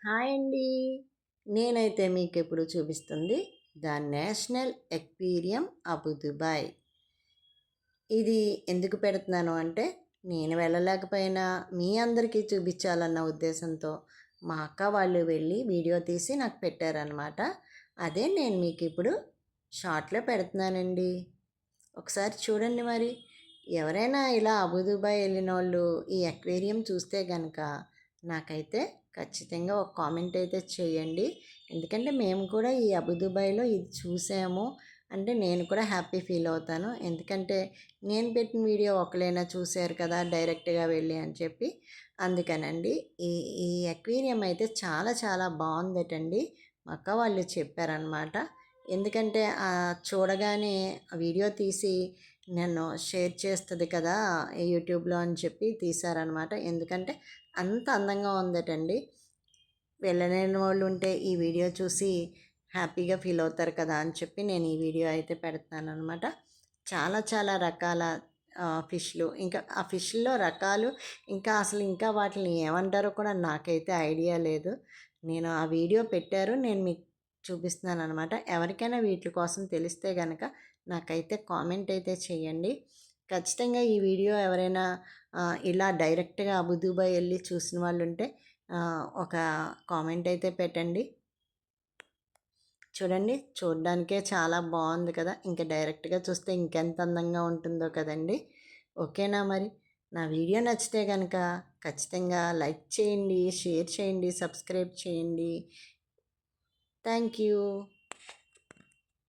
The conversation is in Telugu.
హాయ్ అండి. నేనైతే మీకిప్పుడు చూపిస్తుంది the national aquarium Abu Dubai. ఇది ఎందుకు పెడుతున్నాను అంటే, నేను వెళ్ళలేకపోయినా మీ అందరికీ చూపించాలన్న ఉద్దేశంతో మా అక్క వాళ్ళు వెళ్ళి వీడియో తీసి నాకు పెట్టారనమాట. అదే నేను మీకిప్పుడు షార్ట్‌లో పెడుతున్నానండి. ఒకసారి చూడండి మరి. ఎవరైనా ఇలా అబు దుబాయ్ వెళ్ళినోళ్ళు ఈ అక్వేరియం చూస్తే గనక నాకైతే ఖచ్చితంగా ఒక కామెంట్ అయితే చేయండి. ఎందుకంటే మేము కూడా ఈ అబు దుబాయ్‌లో ఇది చూసాము అంటే నేను కూడా హ్యాపీ ఫీల్ అవుతాను. ఎందుకంటే నేను పెట్టిన వీడియో ఒకళ్ళైనా చూసారు కదా డైరెక్ట్‌గా వెళ్ళి అని చెప్పి. అందుకనండి ఈ ఈ అక్వేరియం అయితే చాలా చాలా బావుందటండి. మా అక్క వాళ్ళు చెప్పారనమాట. ఎందుకంటే చూడగానే వీడియో తీసి నన్ను షేర్ చేస్తుంది కదా యూట్యూబ్లో అని చెప్పి తీశారనమాట. ఎందుకంటే అంత అందంగా ఉందటండి. వెళ్ళలేని వాళ్ళు ఉంటే ఈ వీడియో చూసి హ్యాపీగా ఫీల్ అవుతారు కదా అని చెప్పి నేను ఈ వీడియో అయితే పెడుతున్నాను అనమాట. చాలా చాలా రకాల ఫిష్లు, ఇంకా ఆ ఫిష్‌లో రకాలు, ఇంకా అసలు ఇంకా వాటిని ఏమంటారో కూడా నాకైతే ఐడియా లేదు. నేను ఆ వీడియో పెట్టారు. నేను మీకు చూపిస్తున్నాను అనమాట. ఎవరికైనా వీటి కోసం తెలిస్తే గనక నాకైతే కామెంట్ అయితే చేయండి. ఖచ్చితంగా ఈ వీడియో ఎవరైనా ఇలా డైరెక్ట్‌గా అబు దుబాయ్ ఎళ్లి చూసిన వాళ్ళుంటే ఒక కామెంట్ అయితే పెట్టండి. చూడండి, చూడ్డానికే చాలా బాగుంది కదా! ఇంక డైరెక్ట్‌గా చూస్తే ఇంకెంత అందంగా ఉంటుందో కదండీ! ఓకేనా మరి? నా వీడియో నచ్చితే గనక ఖచ్చితంగా లైక్ చేయండి, షేర్ చేయండి, సబ్స్క్రైబ్ చేయండి. Thank you.